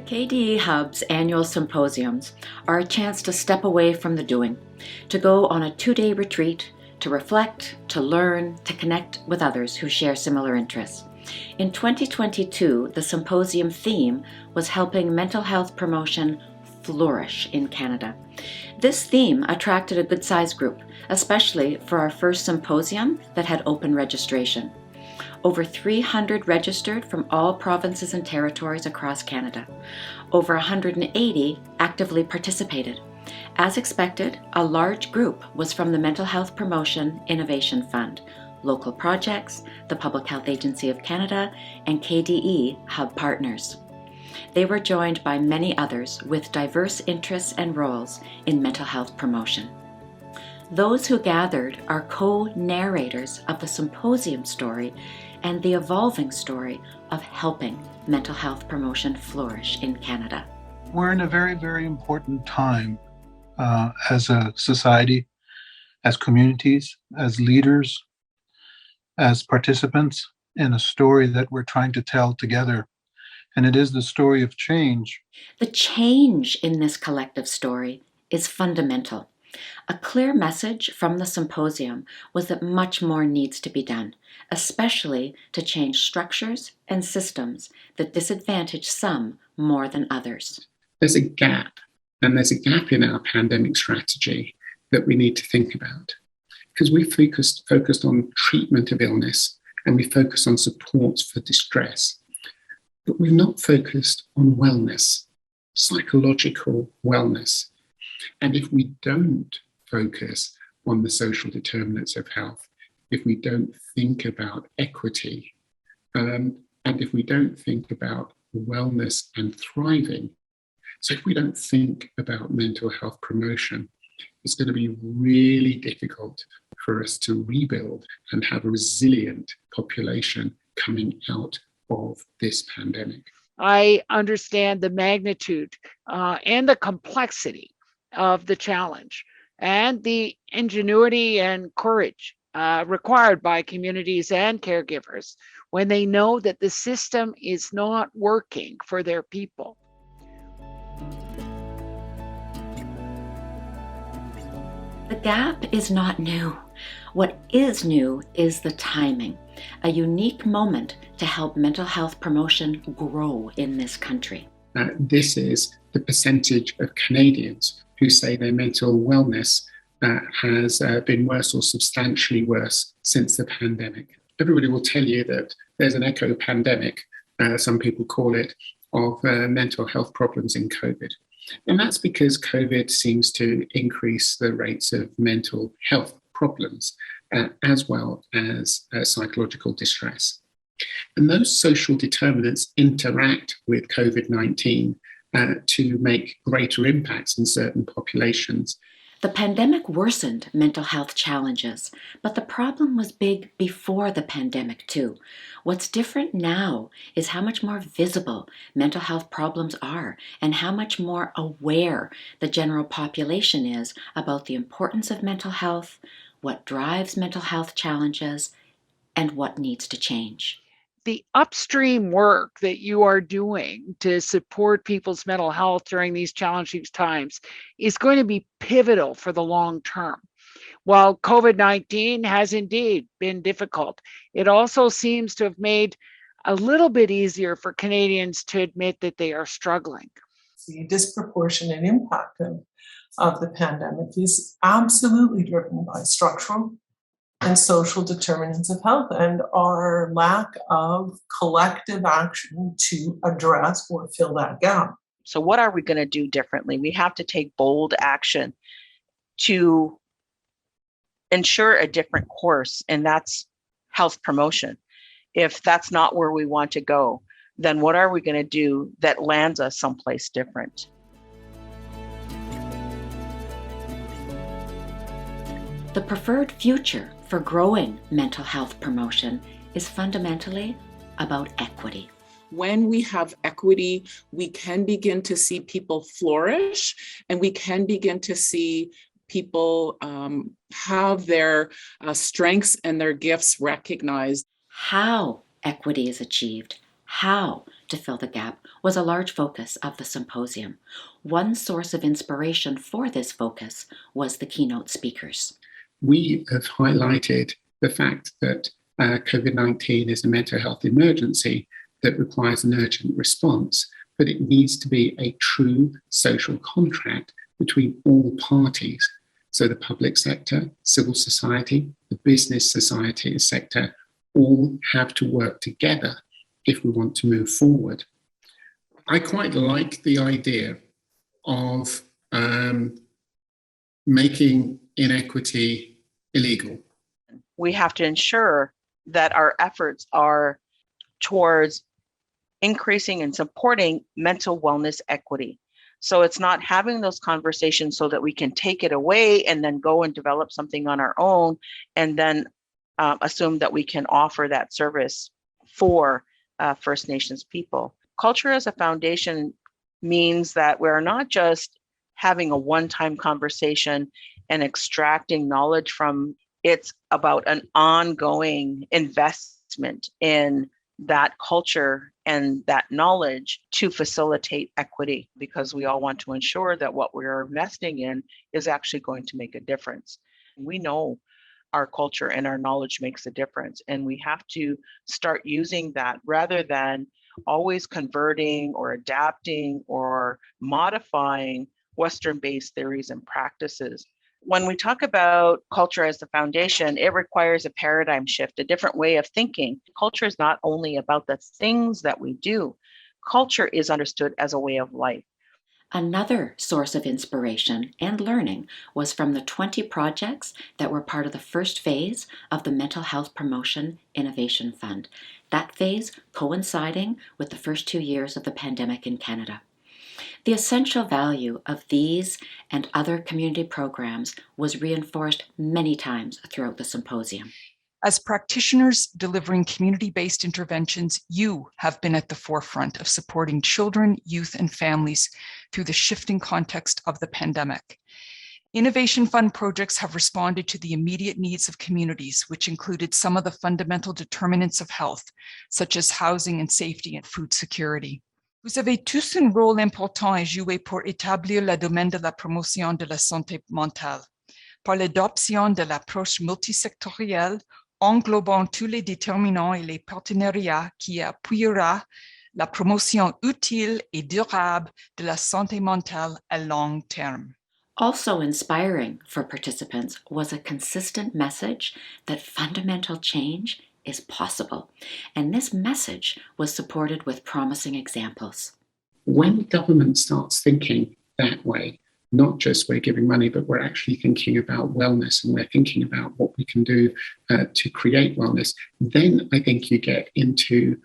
KDE Hub's annual symposiums are a chance to step away from the doing, to go on a 2-day retreat, to reflect, to learn, to connect with others who share similar interests. In 2022, the symposium theme was helping mental health promotion flourish in Canada. This theme attracted a good-sized group, especially for our first symposium that had open registration. Over 300 registered from all provinces and territories across Canada. Over 180 actively participated. As expected, a large group was from the Mental Health Promotion Innovation Fund, local projects, the Public Health Agency of Canada, and KDE Hub partners. They were joined by many others with diverse interests and roles in mental health promotion. Those who gathered are co-narrators of the symposium story and the evolving story of helping mental health promotion flourish in Canada. We're in a very, very important time as a society, as communities, as leaders, as participants in a story that we're trying to tell together. And it is the story of change. The change in this collective story is fundamental. A clear message from the symposium was that much more needs to be done, especially to change structures and systems that disadvantage some more than others. There's a gap, and there's a gap in our pandemic strategy that we need to think about. Because we focused on treatment of illness and we focused on supports for distress, but we've not focused on wellness, psychological wellness. And if we don't focus on the social determinants of health, if we don't think about equity, and if we don't think about wellness and thriving, so if we don't think about mental health promotion, it's going to be really difficult for us to rebuild and have a resilient population coming out of this pandemic. I understand the magnitude and the complexity of the challenge and the ingenuity and courage required by communities and caregivers when they know that the system is not working for their people. The gap is not new. What is new is the timing, a unique moment to help mental health promotion grow in this country. This is the percentage of Canadians who say their mental wellness has been worse or substantially worse since the pandemic. Everybody will tell you that there's an echo pandemic, some people call it, of mental health problems in COVID. And that's because COVID seems to increase the rates of mental health problems as well as psychological distress. And those social determinants interact with COVID-19 to make greater impacts in certain populations. The pandemic worsened mental health challenges, but the problem was big before the pandemic too. What's different now is how much more visible mental health problems are and how much more aware the general population is about the importance of mental health, what drives mental health challenges, and what needs to change. The upstream work that you are doing to support people's mental health during these challenging times is going to be pivotal for the long term. While COVID-19 has indeed been difficult, it also seems to have made a little bit easier for Canadians to admit that they are struggling. The disproportionate impact of the pandemic is absolutely driven by structural and social determinants of health and our lack of collective action to address or fill that gap. So what are we going to do differently? We have to take bold action to ensure a different course, and that's health promotion. If that's not where we want to go, then what are we going to do that lands us someplace different? The preferred future for growing mental health promotion is fundamentally about equity. When we have equity, we can begin to see people flourish, and we can begin to see people have their strengths and their gifts recognized. How equity is achieved, How to fill the gap was a large focus of the symposium. One source of inspiration for this focus was the keynote speakers. We have highlighted the fact that COVID-19 is a mental health emergency that requires an urgent response, but it needs to be a true social contract between all parties. So the public sector, civil society, the business society sector all have to work together if we want to move forward. I quite like the idea of making inequity illegal. We have to ensure that our efforts are towards increasing and supporting mental wellness equity. So it's not having those conversations so that we can take it away and then go and develop something on our own and then assume that we can offer that service for First Nations people. Culture as a foundation means that we're not just having a one-time conversation and extracting knowledge from. It's about an ongoing investment in that culture and that knowledge to facilitate equity, because we all want to ensure that what we're investing in is actually going to make a difference. We know our culture and our knowledge makes a difference, and we have to start using that rather than always converting or adapting or modifying Western-based theories and practices. When we talk about culture as the foundation, it requires a paradigm shift, a different way of thinking. Culture is not only about the things that we do. Culture is understood as a way of life. Another source of inspiration and learning was from the 20 projects that were part of the first phase of the Mental Health Promotion Innovation Fund, that phase coinciding with the first 2 years of the pandemic in Canada. The essential value of these and other community programs was reinforced many times throughout the symposium. As practitioners delivering community-based interventions, you have been at the forefront of supporting children, youth, and families through the shifting context of the pandemic. Innovation Fund projects have responded to the immediate needs of communities, which included some of the fundamental determinants of health, such as housing and safety and food security. Vous avez tous un rôle important à jouer pour établir le domaine de la promotion de la santé mentale, par l'adoption de l'approche multisectorielle englobant tous les déterminants et les partenariats qui appuiera la promotion utile et durable de la santé mentale à long terme. Also inspiring for participants was a consistent message that fundamental change is possible, and this message was supported with promising examples. When government starts thinking that way, not just we're giving money, but we're actually thinking about wellness and we're thinking about what we can do to create wellness, then I think you get into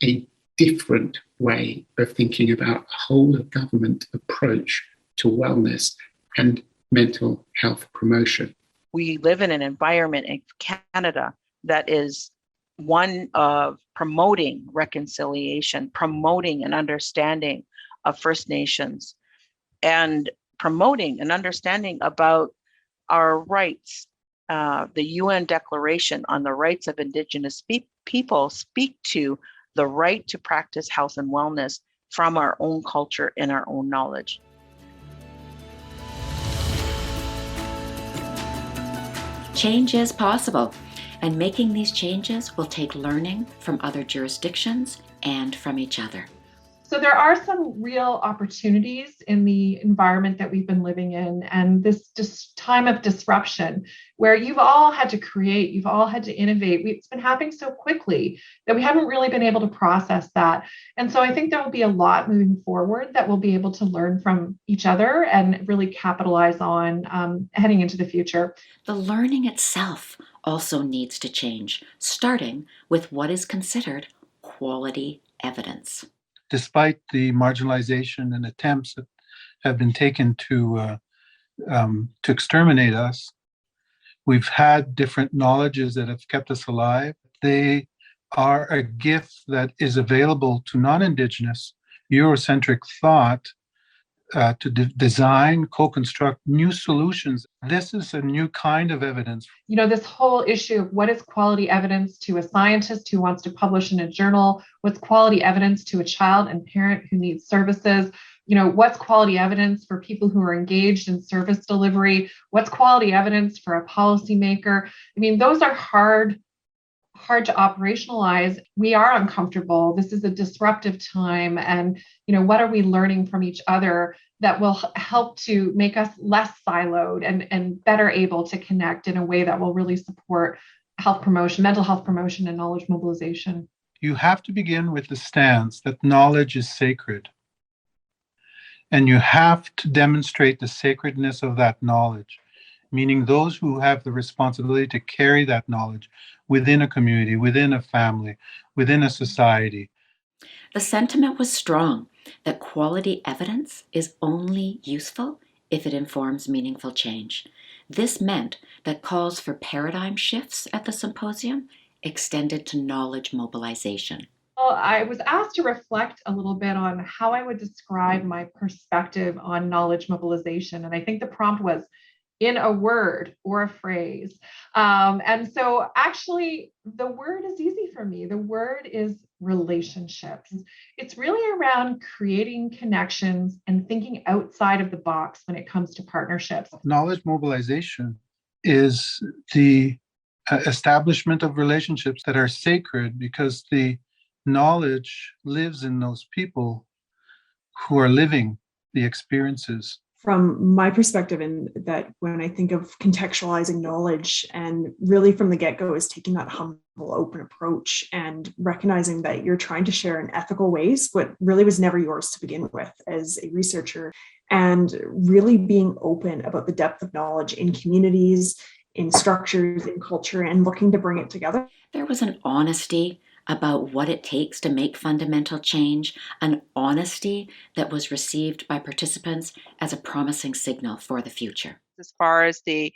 a different way of thinking about a whole of government approach to wellness and mental health promotion. We live in an environment in Canada that is one of promoting reconciliation, promoting an understanding of First Nations, and promoting an understanding about our rights. The UN Declaration on the Rights of Indigenous People speak to the right to practice health and wellness from our own culture and our own knowledge. Change is possible, and making these changes will take learning from other jurisdictions and from each other. So there are some real opportunities in the environment that we've been living in, and this time of disruption where you've all had to create, you've all had to innovate. It's been happening so quickly that we haven't really been able to process that. And so I think there will be a lot moving forward that we'll be able to learn from each other and really capitalize on heading into the future. The learning itself also needs to change, starting with what is considered quality evidence. Despite the marginalization and attempts that have been taken to exterminate us, we've had different knowledges that have kept us alive. They are a gift that is available to non-Indigenous Eurocentric thought to design, co-construct new solutions. This is a new kind of evidence. You know, this whole issue of what is quality evidence to a scientist who wants to publish in a journal, what's quality evidence to a child and parent who needs services, you know, what's quality evidence for people who are engaged in service delivery, what's quality evidence for a policymaker. I mean, those are hard to operationalize. We are uncomfortable. This is a disruptive time. And, you know, what are we learning from each other that will help to make us less siloed and better able to connect in a way that will really support health promotion, mental health promotion, and knowledge mobilization? You have to begin with the stance that knowledge is sacred. And you have to demonstrate the sacredness of that knowledge, meaning those who have the responsibility to carry that knowledge within a community, within a family, within a society. The sentiment was strong that quality evidence is only useful if it informs meaningful change. This meant that calls for paradigm shifts at the symposium extended to knowledge mobilization. Well, I was asked to reflect a little bit on how I would describe my perspective on knowledge mobilization. And I think the prompt was in a word or a phrase. And so actually, the word is easy for me. The word is relationships. It's really around creating connections and thinking outside of the box when it comes to partnerships. Knowledge mobilization is the establishment of relationships that are sacred because the knowledge lives in those people who are living the experiences. From my perspective, in that when I think of contextualizing knowledge, and really from the get-go is taking that humble, open approach and recognizing that you're trying to share in ethical ways what really was never yours to begin with as a researcher, and really being open about the depth of knowledge in communities, in structures, in culture, and looking to bring it together. There was an honesty about what it takes to make fundamental change, an honesty that was received by participants as a promising signal for the future. As far as the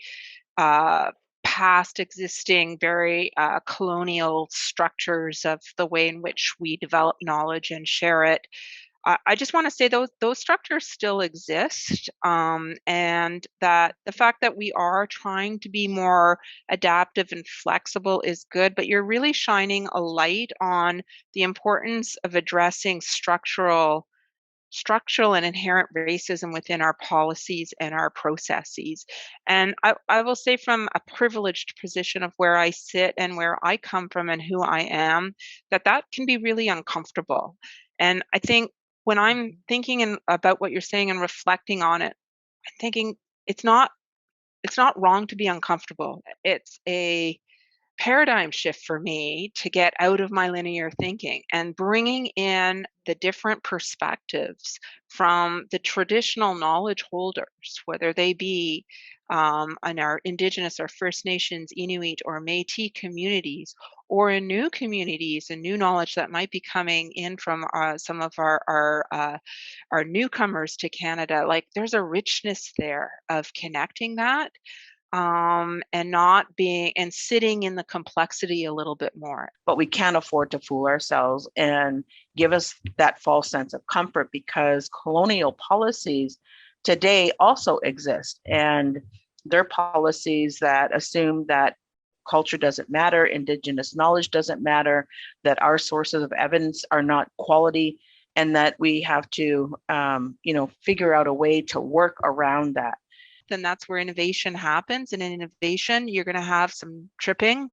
past existing, very colonial structures of the way in which we develop knowledge and share it, I just want to say those structures still exist, and that the fact that we are trying to be more adaptive and flexible is good, but you're really shining a light on the importance of addressing structural and inherent racism within our policies and our processes. And I will say, from a privileged position of where I sit and where I come from and who I am, that can be really uncomfortable. And I think when I'm thinking about what you're saying and reflecting on it, I'm thinking it's not wrong to be uncomfortable. It's a paradigm shift for me to get out of my linear thinking and bringing in the different perspectives from the traditional knowledge holders, whether they be in our Indigenous or First Nations, Inuit or Métis communities, or in new communities and new knowledge that might be coming in from some of our newcomers to Canada. Like, there's a richness there of connecting that. And not being and sitting in the complexity a little bit more. But we can't afford to fool ourselves and give us that false sense of comfort, because colonial policies today also exist, and they're policies that assume that culture doesn't matter, Indigenous knowledge doesn't matter, that our sources of evidence are not quality, and that we have to figure out a way to work around that. Then that's where innovation happens. And in innovation, you're going to have some tripping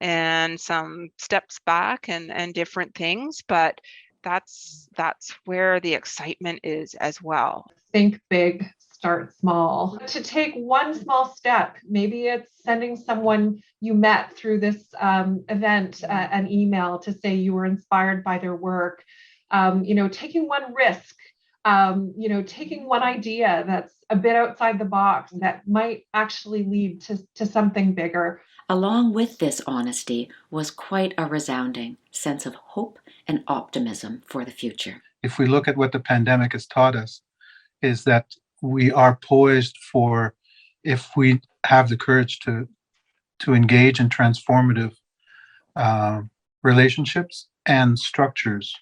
and some steps back and different things. But that's where the excitement is as well. Think big, start small. To take one small step, maybe it's sending someone you met through this event an email to say you were inspired by their work. Taking one risk. Taking one idea that's a bit outside the box that might actually lead to something bigger. Along with this honesty was quite a resounding sense of hope and optimism for the future. If we look at what the pandemic has taught us, is that we are poised for, if we have the courage to engage in transformative relationships and structures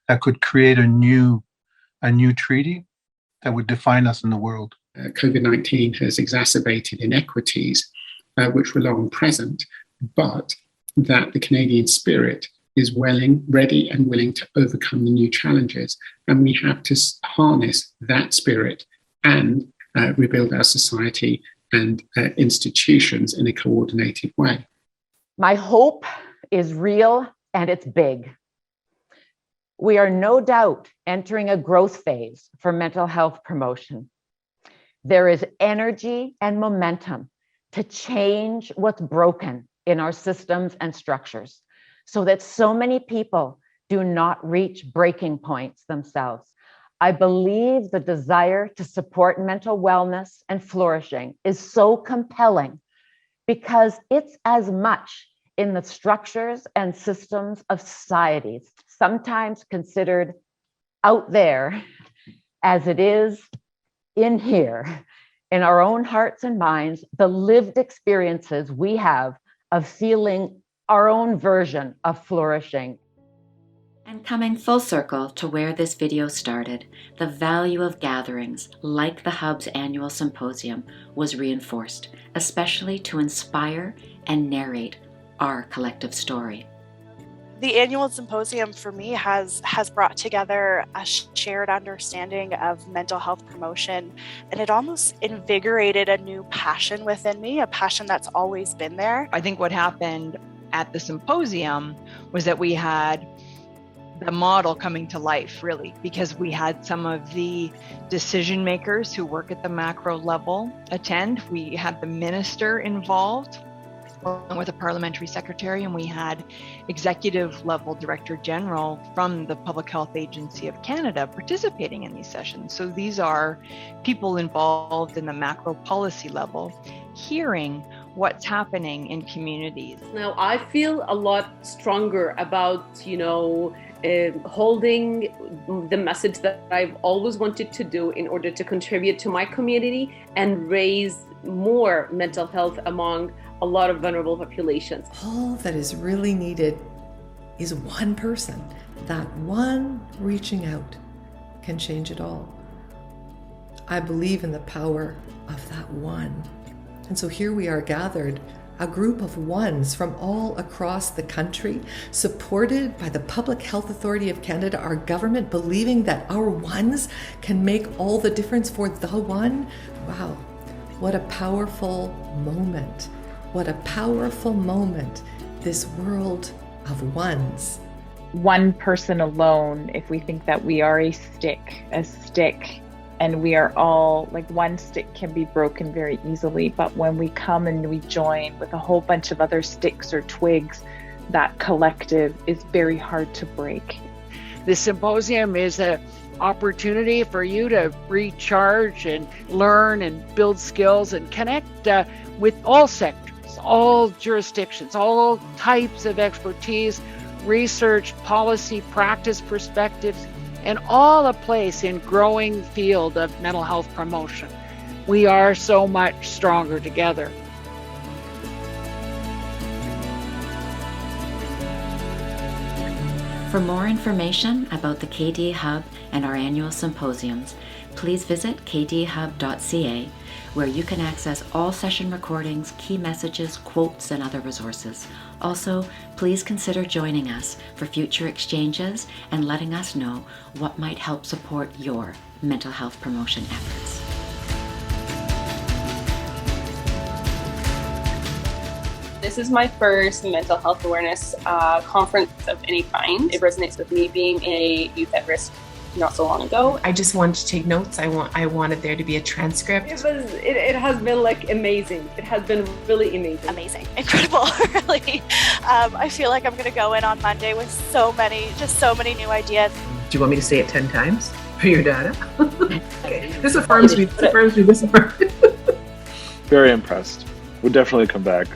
that could create a new treaty that would define us in the world. COVID-19 has exacerbated inequities, which were long present, but that the Canadian spirit is ready and willing to overcome the new challenges. And we have to harness that spirit and rebuild our society and institutions in a coordinated way. My hope is real and it's big. We are no doubt entering a growth phase for mental health promotion. There is energy and momentum to change what's broken in our systems and structures so that so many people do not reach breaking points themselves. I believe the desire to support mental wellness and flourishing is so compelling because it's as much in the structures and systems of societies, sometimes considered out there, as it is in here, in our own hearts and minds, the lived experiences we have of feeling our own version of flourishing. And coming full circle to where this video started, the value of gatherings like the Hub's annual symposium was reinforced, especially to inspire and narrate our collective story. The annual symposium for me has brought together a shared understanding of mental health promotion, and it almost invigorated a new passion within me, a passion that's always been there. I think what happened at the symposium was that we had the model coming to life, really, because we had some of the decision makers who work at the macro level attend. We had the minister involved, along with a parliamentary secretary, and we had executive level director general from the Public Health Agency of Canada participating in these sessions. So these are people involved in the macro policy level, hearing what's happening in communities. Now I feel a lot stronger about, holding the message that I've always wanted to do in order to contribute to my community and raise more mental health among a lot of vulnerable populations. All that is really needed is one person. That one reaching out can change it all. I believe in the power of that one. And so here we are gathered, a group of ones from all across the country, supported by the Public Health Authority of Canada, our government, believing that our ones can make all the difference for the one. Wow, what a powerful moment. What a powerful moment, this world of ones. One person alone, if we think that we are a stick, and we are all, like, one stick can be broken very easily, but when we come and we join with a whole bunch of other sticks or twigs, that collective is very hard to break. The symposium is an opportunity for you to recharge and learn and build skills and connect with all sectors, all jurisdictions, all types of expertise, research, policy, practice perspectives, and all a place in growing field of mental health promotion. We are so much stronger together. For more information about the KD Hub and our annual symposiums, please visit kdhub.ca, where you can access all session recordings, key messages, quotes, and other resources. Also, please consider joining us for future exchanges and letting us know what might help support your mental health promotion efforts. This is my first mental health awareness conference of any kind. It resonates with me being a youth at risk not so long ago. I just wanted to take notes. I wanted there to be a transcript. It has been like amazing. It has been really amazing. Amazing, incredible, really. I feel like I'm going to go in on Monday with so many new ideas. Do you want me to say it 10 times for your data? Okay. This affirms me. This affirms me. This affirms me. Very impressed. Would definitely come back.